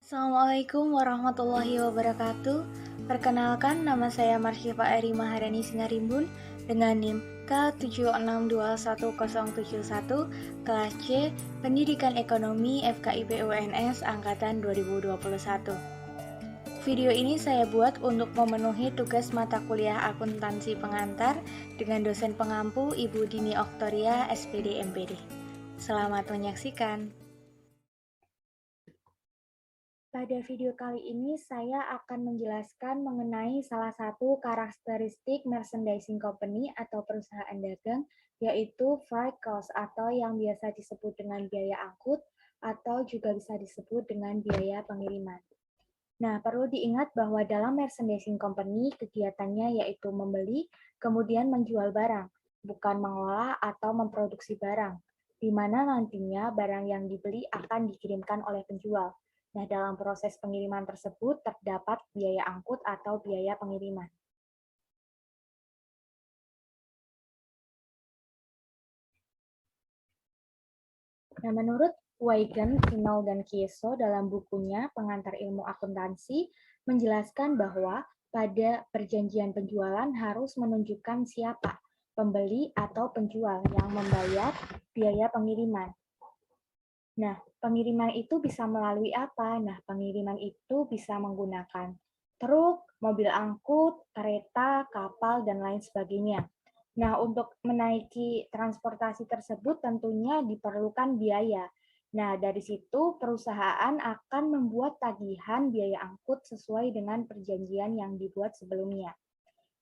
Assalamualaikum warahmatullahi wabarakatuh. Perkenalkan, nama saya Marsyifa Eri Maharani Singarimbun dengan NIM K762171 kelas C Pendidikan Ekonomi FKIP UNS angkatan 2021. Video ini saya buat untuk memenuhi tugas mata kuliah akuntansi pengantar dengan dosen pengampu Ibu Dini Oktoria SPD MPD. Selamat menyaksikan. Pada video kali ini saya akan menjelaskan mengenai salah satu karakteristik merchandising company atau perusahaan dagang, yaitu freight cost atau yang biasa disebut dengan biaya angkut atau juga bisa disebut dengan biaya pengiriman. Nah, perlu diingat bahwa dalam merchandising company kegiatannya yaitu membeli, kemudian menjual barang, bukan mengolah atau memproduksi barang, di mana nantinya barang yang dibeli akan dikirimkan oleh penjual. Nah, dalam proses pengiriman tersebut terdapat biaya angkut atau biaya pengiriman. Nah, menurut Huygens, Kinol, dan Kieso dalam bukunya Pengantar Ilmu Akuntansi menjelaskan bahwa pada perjanjian penjualan harus menunjukkan siapa pembeli atau penjual yang membayar biaya pengiriman. Nah, pengiriman itu bisa melalui apa? Nah, pengiriman itu bisa menggunakan truk, mobil angkut, kereta, kapal, dan lain sebagainya. Nah, untuk menaiki transportasi tersebut tentunya diperlukan biaya. Nah, dari situ perusahaan akan membuat tagihan biaya angkut sesuai dengan perjanjian yang dibuat sebelumnya.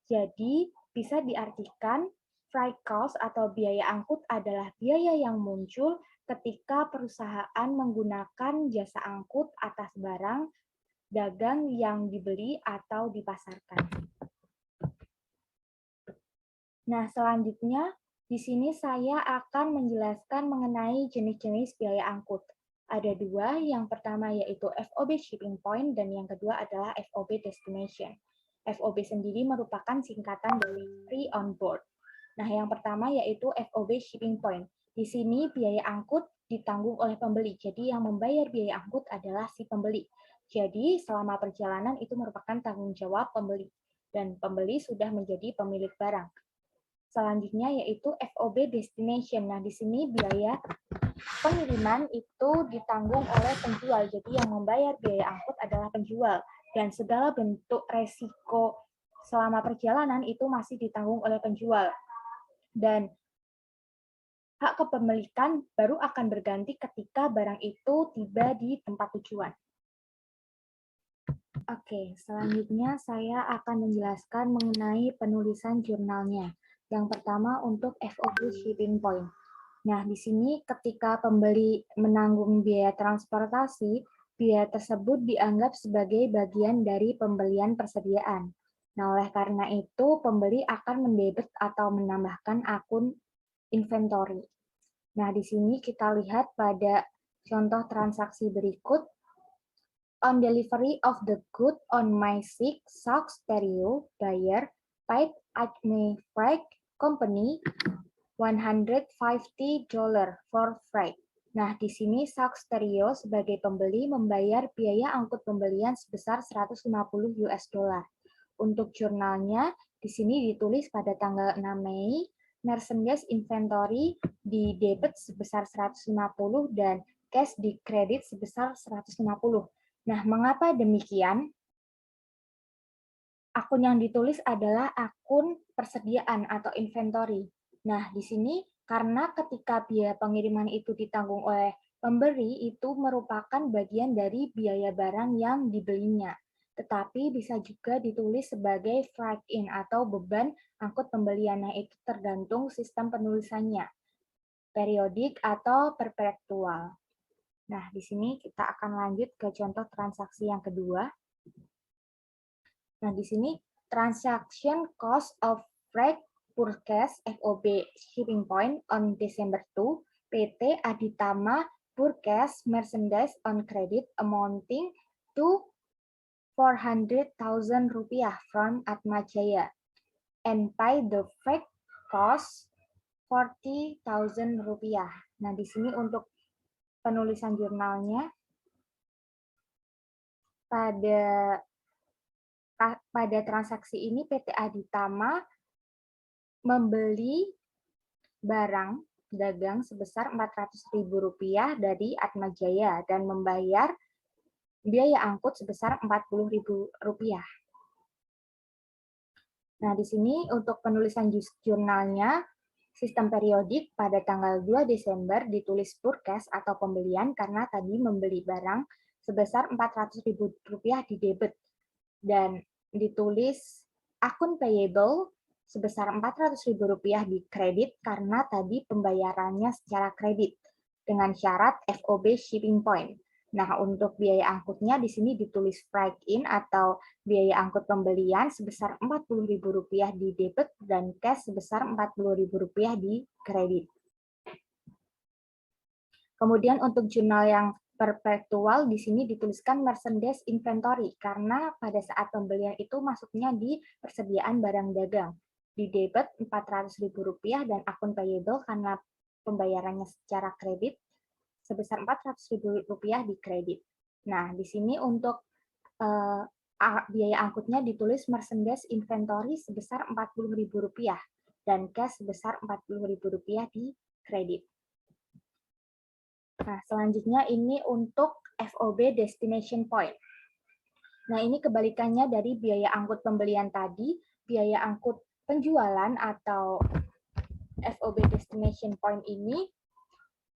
Jadi, bisa diartikan freight cost atau biaya angkut adalah biaya yang muncul ketika perusahaan menggunakan jasa angkut atas barang dagang yang dibeli atau dipasarkan. Nah, selanjutnya di sini saya akan menjelaskan mengenai jenis-jenis biaya angkut. Ada dua, yang pertama yaitu FOB Shipping Point dan yang kedua adalah FOB Destination. FOB sendiri merupakan singkatan dari Free on Board. Nah, yang pertama yaitu FOB Shipping Point. Di sini biaya angkut ditanggung oleh pembeli. Jadi yang membayar biaya angkut adalah si pembeli. Jadi selama perjalanan itu merupakan tanggung jawab pembeli. Dan pembeli sudah menjadi pemilik barang. Selanjutnya yaitu FOB Destination. Nah, di sini biaya pengiriman itu ditanggung oleh penjual. Jadi yang membayar biaya angkut adalah penjual. Dan segala bentuk resiko selama perjalanan itu masih ditanggung oleh penjual. Dan hak kepemilikan baru akan berganti ketika barang itu tiba di tempat tujuan. Oke, selanjutnya saya akan menjelaskan mengenai penulisan jurnalnya. Yang pertama untuk FOB Shipping Point. Nah, di sini ketika pembeli menanggung biaya transportasi, biaya tersebut dianggap sebagai bagian dari pembelian persediaan. Nah, oleh karena itu, pembeli akan mendebet atau menambahkan akun inventory. Nah, di sini kita lihat pada contoh transaksi berikut. On delivery of the good on my sick Sox stereo, buyer paid Acme Freight Company $150 for freight. Nah, di sini Sox Stereo sebagai pembeli membayar biaya angkut pembelian sebesar 150 US dollar. Untuk jurnalnya, di sini ditulis pada tanggal 6 Mei, merchandise inventory di debit sebesar 150 dan cash di kredit sebesar 150. Nah, mengapa demikian? Akun yang ditulis adalah akun persediaan atau inventory. Nah, di sini karena ketika biaya pengiriman itu ditanggung oleh pemberi, itu merupakan bagian dari biaya barang yang dibelinya. Tetapi bisa juga ditulis sebagai freight in atau beban angkut pembelian. Nah, itu tergantung sistem penulisannya, periodik atau perpetual. Nah, di sini kita akan lanjut ke contoh transaksi yang kedua. Nah, di sini transaction cost of freight purchase FOB Shipping Point on December 2, PT Aditama purchase merchandise on credit amounting to 400,000 rupiah from Atmajaya and pay the freight cost 40,000 rupiah. Nah, di sini untuk penulisan jurnalnya, Pada pada transaksi ini PT Aditama membeli barang dagang sebesar Rp400.000 dari Atmajaya dan membayar biaya angkut sebesar Rp40.000. Nah, di sini untuk penulisan jurnalnya, sistem periodik pada tanggal 2 Desember ditulis purchase atau pembelian karena tadi membeli barang sebesar Rp400.000 di debit, dan ditulis akun payable sebesar Rp400.000 di kredit karena tadi pembayarannya secara kredit dengan syarat FOB shipping point. Nah, untuk biaya angkutnya di sini ditulis freight in atau biaya angkut pembelian sebesar Rp40.000 di debit dan cash sebesar Rp40.000 di kredit. Kemudian untuk jurnal yang perpetual di sini dituliskan merchandise inventory karena pada saat pembelian itu masuknya di persediaan barang dagang. Di debit Rp400.000 dan akun payable karena pembayarannya secara kredit sebesar Rp400.000 di kredit. Nah, di sini untuk biaya angkutnya ditulis merchandise inventory sebesar Rp40.000 dan cash sebesar Rp40.000 di kredit. Nah, selanjutnya ini untuk FOB destination point. Nah, ini kebalikannya dari biaya angkut pembelian tadi. Biaya angkut penjualan atau FOB destination point ini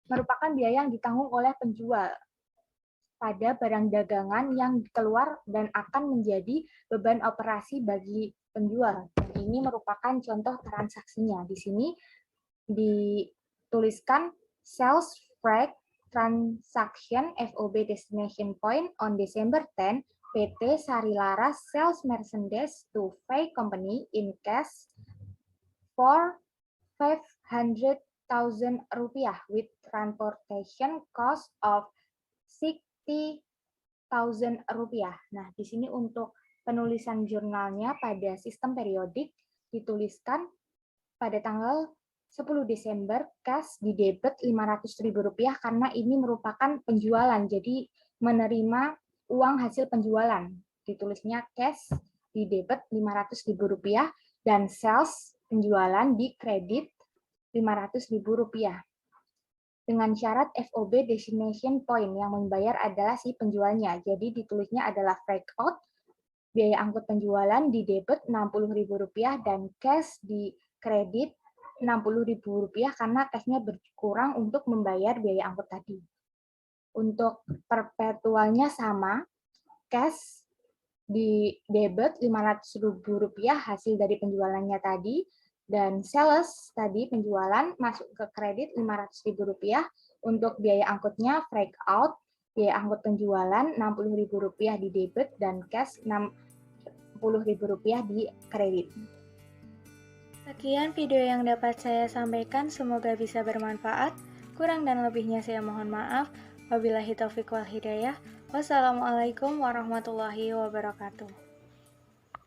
merupakan biaya yang ditanggung oleh penjual pada barang dagangan yang keluar dan akan menjadi beban operasi bagi penjual. Dan ini merupakan contoh transaksinya. Di sini dituliskan sales freight transaction FOB destination point on December 10, PT Sarilaras sells merchandise to Freight Company in cash for Rp500.000 with transportation cost of Rp60.000. Nah, di sini untuk penulisan jurnalnya pada sistem periodik dituliskan pada tanggal 10 Desember cash di debit Rp500.000 karena ini merupakan penjualan, jadi menerima uang hasil penjualan. Ditulisnya cash di debit Rp500.000 dan sales penjualan di kredit Rp500.000 dengan syarat FOB destination point yang membayar adalah si penjualnya. Jadi ditulisnya adalah freight out, biaya angkut penjualan di debit Rp60.000 dan cash di kredit Rp60.000 karena cashnya berkurang untuk membayar biaya angkut tadi. Untuk perpetualnya sama, cash di debit Rp500.000 hasil dari penjualannya tadi, dan sales tadi penjualan masuk ke kredit Rp500.000 untuk biaya angkutnya freight out, biaya angkut penjualan Rp60.000 di debit dan cash Rp60.000 di kredit. Sekian video yang dapat saya sampaikan, semoga bisa bermanfaat. Kurang dan lebihnya saya mohon maaf. Wabillahi taufiq wal hidayah. Wassalamualaikum warahmatullahi wabarakatuh.